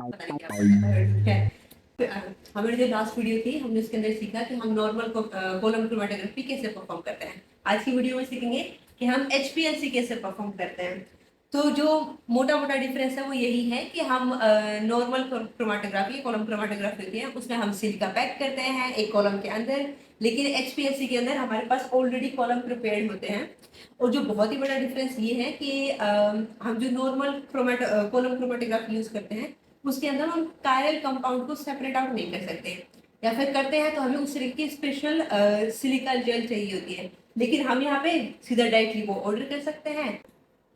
पता नहीं क्या बोला था, ठीक है। हमारी जो लास्ट वीडियो थी हमने उसके अंदर सीखा कि हम नॉर्मल कॉलम क्रोमेटोग्राफी कैसे परफॉर्म करते हैं। आज की वीडियो में सीखेंगे कि हम एचपीएलसी कैसे परफॉर्म करते हैं। तो जो मोटा मोटा डिफरेंस है वो यही है कि हम नॉर्मल क्रोमेटोग्राफी कॉलम क्रोमेटोग्राफी होती है उसमें हम सिलिका पैक करते हैं एक कॉलम के अंदर, लेकिन एचपीएलसी के अंदर हमारे पास ऑलरेडी कॉलम प्रिपेयर्ड होते हैं। और जो बहुत ही बड़ा डिफरेंस ये है कि हम जो नॉर्मल कॉलम क्रोमेटोग्राफी यूज करते हैं उसके अंदर हम कायरल कंपाउंड को सेपरेट आउट नहीं कर सकते, या फिर करते हैं तो हमें उस तरीके की स्पेशल सिलिका जेल चाहिए होती है, लेकिन हम यहाँ पे सीधा डायरेक्टली वो ऑर्डर कर सकते हैं।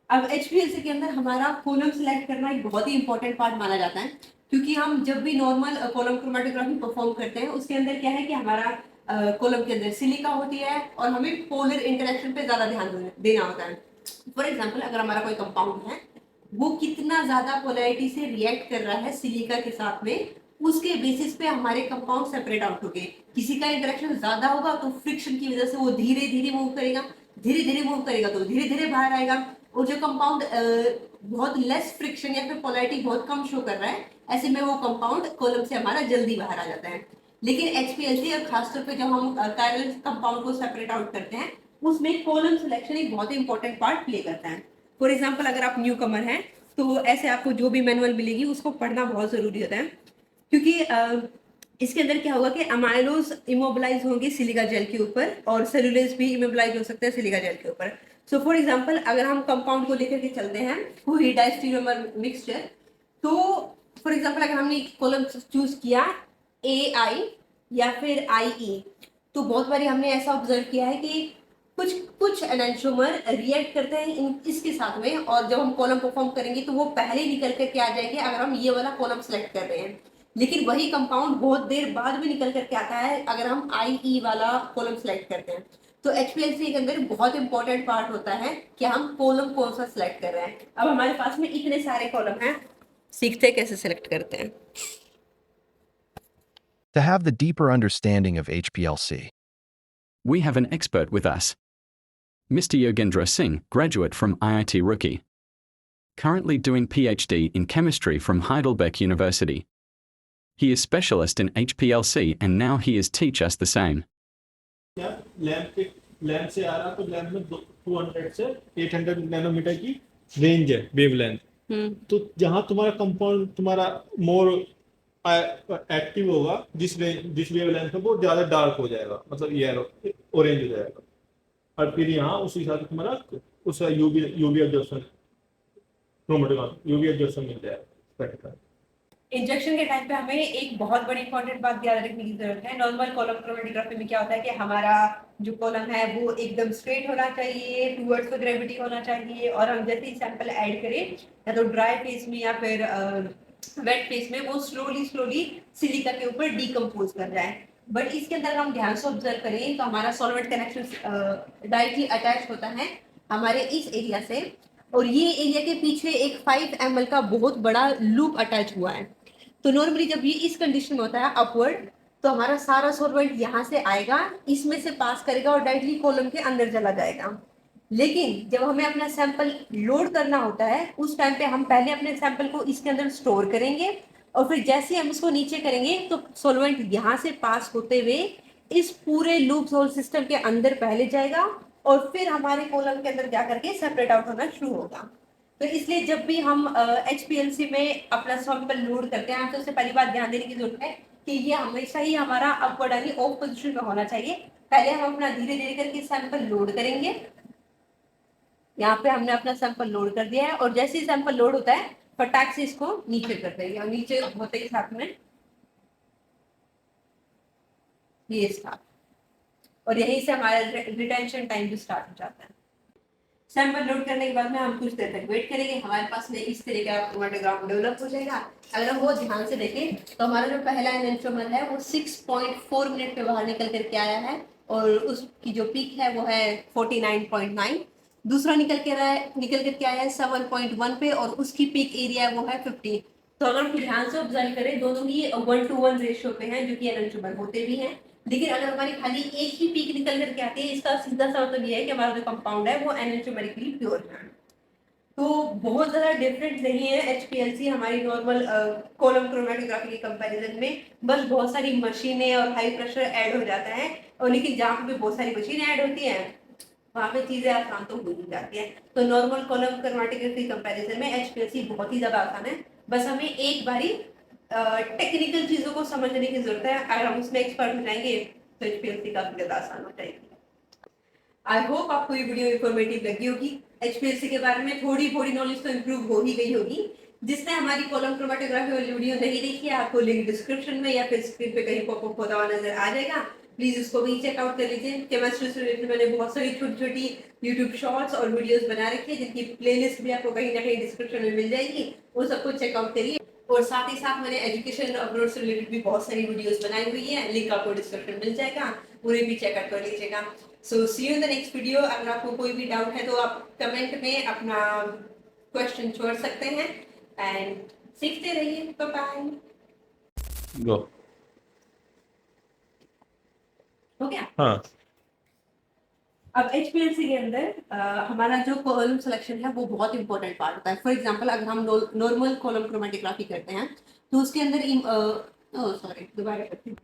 अब एचपीएलसी के अंदर हमारा कॉलम सिलेक्ट करना एक बहुत ही इंपॉर्टेंट पार्ट माना जाता है, क्योंकि हम जब भी नॉर्मल कॉलम क्रोमेटोग्राफी परफॉर्म करते हैं उसके अंदर क्या है कि हमारा कॉलम के अंदर सिलिका होती है और हमें पोलर इंटरेक्शन पे ज्यादा ध्यान देना होता है। फॉर एग्जाम्पल अगर हमारा कोई कंपाउंड है वो कितना ज्यादा पोलैरिटी से रिएक्ट कर रहा है सिलिका के साथ में, उसके बेसिस पे हमारे कंपाउंड सेपरेट आउट हो गए। किसी का इंटरेक्शन ज्यादा होगा तो फ्रिक्शन की वजह से वो धीरे धीरे मूव करेगा, धीरे धीरे मूव करेगा तो धीरे धीरे बाहर आएगा। और जो कंपाउंड बहुत लेस फ्रिक्शन या फिर पोलैरिटी बहुत कम शो कर रहा है, ऐसे में वो कंपाउंड कॉलम से हमारा जल्दी बाहर आ जाता है। लेकिन एचपीएलसी और खासतौर पे जब हम कायरल कंपाउंड को सेपरेट आउट करते हैं उसमें कॉलम सिलेक्शन एक बहुत ही इंपॉर्टेंट पार्ट प्ले करता है। फॉर एग्जाम्पल अगर आप न्यू कमर हैं तो ऐसे आपको जो भी मैनुअल मिलेगी उसको पढ़ना बहुत जरूरी होता है, क्योंकि इसके अंदर क्या होगा कि अमाइलोज इमोबिलाइज होंगे सिलिका जेल के ऊपर और सेलुलोज भी इमोबिलाइज हो सकते हैं सिलिका जेल के ऊपर। सो फॉर एग्जांपल अगर हम कंपाउंड को लेकर के चलते हैं कोई डायस्टीरियोमर मिक्सचर, तो फॉर एग्जांपल अगर हमने कॉलम चूज किया ए आई या फिर आई ई, तो बहुत बारी हमने ऐसा ऑब्जर्व किया है कि कुछ कुछ एनेंटियोमर रिएक्ट करते हैं इसके साथ में, और जब हम कॉलम परफॉर्म करेंगे तो वो पहले ही निकल करके आ जाएंगे अगर हम ये वाला कॉलम सेलेक्ट कर रहे हैं। लेकिन वही कंपाउंड बहुत देर बाद में निकल करके आता है अगर हम आई ई वाला कॉलम सेलेक्ट करते हैं। तो एचपीएलसी के अंदर बहुत इंपॉर्टेंट पार्ट होता है कि हम कॉलम कौन सा सिलेक्ट कर रहे हैं। अब हमारे पास में इतने सारे कॉलम हैं, सीखते कैसे सिलेक्ट करते हैं। To have the deeper understanding of HPLC, We have an expert with us. Mr. Yogendra Singh, graduate from IIT Roorkee. Currently doing PhD in chemistry from Heidelberg University. He is specialist in HPLC and now he is teach us the same. Lamp से आ रहा तो lamp में 200 से 800 nanometre की range है wavelength. तो जहां तुम्हारा कंपाउंड तुम्हारा मोर एक्टिव होगा जिस वेवलेंथ पे वो ज्यादा डार्क हो जाएगा, मतलब येलो ऑरेंज हो जाएगा, और फिर यहाँ उस हिसाब से तुम्हारा उसका UV absorption chromatography UV absorption मिल जाएगा। इंजेक्शन के टाइम पे हमें एक बहुत बड़ी इंपॉर्टेंट बात याद रखने की जरूरत है। नॉर्मल कॉलम क्रोमेटोग्राफी में क्या होता है कि हमारा जो कॉलम है वो एकदम स्ट्रेट होना चाहिए, टूवर्ड्स द ग्रेविटी होना चाहिए, और हम जैसे ही सैंपल ऐड करें या तो ड्राई फेस में या फिर वेट फेस में वो स्लोली स्लोली सिलिका के ऊपर डिकम्पोज कर जाए। बट इसके अंदर हम ध्यान से ऑब्जर्व करें तो हमारा सॉल्वेंट कनेक्शन डायरेक्टली अटैच होता है हमारे इस एरिया से, और ये एरिया के पीछे एक 5 ml का बहुत बड़ा लूप अटैच हुआ है। तो नॉर्मली जब ये इस कंडीशन में होता है अपवर्ड, तो हमारा सारा सॉल्वेंट यहाँ से आएगा, इसमें से पास करेगा और डायरेक्टली कॉलम के अंदर चला जाएगा। लेकिन जब हमें अपना सैंपल लोड करना होता है उस टाइम पे हम पहले अपने सैंपल को इसके अंदर स्टोर करेंगे, और फिर जैसे हम इसको नीचे करेंगे तो सॉल्वेंट यहाँ से पास होते हुए इस पूरे लूप होल सिस्टम के अंदर पहले जाएगा और फिर हमारे कॉलम के अंदर जाकर के सेपरेट आउट होना शुरू होगा। तो इसलिए जब भी हम एचपीएलसी में अपना सैंपल लोड करते हैं तो उससे पहली बात ध्यान देने की जरूरत है कि ये हमेशा ही हमारा अपवर्ड यानी ऑफ पोजीशन में होना चाहिए। पहले हम अपना धीरे धीरे करके सैंपल लोड करेंगे। यहाँ पे हमने अपना सैंपल लोड कर दिया है और जैसे ही सैंपल लोड होता है फटाक से इसको नीचे कर देंगे, और नीचे होते ही साथ में ये स्टार्ट, और यहीं से हमारा रिटेंशन टाइम भी स्टार्ट हो जाता है। सैंपल लोड करने के बाद में हम कुछ देर तक वेट करेंगे, हमारे पास में इस तरह का क्रोमेटोग्राफ डेवलप हो जाएगा। अगर हम वो ध्यान से देखें तो हमारा जो पहला एनेंटियोमर है वो 6.4 मिनट पे बाहर निकल करके आया है और उसकी जो पीक है वो है 49.9। दूसरा निकल करके आया है 7.1 पे और उसकी पीक एरिया वो है 50। तो अगर हम ध्यान से ऑब्जर्व करें दोनों ही 1:1 रेशियो पे हैं, जो कि एनेंटियोमर होते भी हैं। लेकिन अगर हमारी खाली एक ही पीक निकल करके आती है, इसका सीधा सा मतलब ये है कि हमारा जो कंपाउंड है वो एनेंटियोमेरिकली प्योर है। तो बहुत ज़्यादा डिफरेंट नहीं है HPLC हमारी नॉर्मल कॉलम क्रोमेटोग्राफी के कंपैरिजन में। बस बहुत सारी मशीनें और हाई प्रेशर ऐड हो जाता है, और लेकिन जहाँ पे बहुत सारी मशीनें ऐड होती हैं वहाँ पे चीज़ें आसान तो हो ही जाती हैं। तो नॉर्मल कॉलम क्रोमेटोग्राफी कंपैरिजन में HPLC बहुत ही ज़्यादा आसान है। बस हमें एक बारी टेक्निकल चीज़ों को समझने की ज़रूरत है। अगर हम उसमें एक्सपर्ट हो जाएंगे तो HPLC काफ़ी ज़्यादा आसान हो जाएगी। आई होप आपको ये वीडियो इन्फॉर्मेटिव लगी होगी। HPLC के बारे में थोड़ी थोड़ी नॉलेज तो इम्प्रूव हो ही गई होगी। जिसने हमारी कॉलम क्रोमेटोग्राफी वाली वीडियो नहीं देखी है, आपको लिंक डिस्क्रिप्शन में या फिर स्क्रीन पे कहीं पॉपअप होता हुआ नजर आ जाएगा। प्लीज उसको भी चेकआउट कर लीजिए। केमिस्ट्री से रिलेटेड मैंने बहुत सारी छोटी छोटी यूट्यूब शॉर्ट्स और वीडियोस बना रखी है, जिनकी प्लेलिस्ट भी आपको कहीं ना कहीं डिस्क्रिप्शन में मिल जाएगी। वो सबको चेकआउट करिए। और साथ ही साथ मैंने एजुकेशन अब्रॉड से रिलेटेड भी बहुत सारी वीडियोस बनाई हुई है, लिंक आपको डिस्क्रिप्शन मिल जाएगा, पूरे भी चेकआउट कर लीजिएगा। So see you in the next video. अगर आपको कोई भी डाउट है तो आप कमेंट में अपना क्वेश्चन छोड़ सकते हैं, एंड सीखते रहिए। Bye bye. गो। हो गया। हाँ अब HPLC के अंदर हमारा जो कॉलम सिलेक्शन है वो बहुत इंपॉर्टेंट पार्ट होता है। फॉर एग्जांपल अगर हम नॉर्मल कॉलम क्रोमेटोग्राफी करते हैं तो उसके अंदर सॉरी दोबारा करते हैं।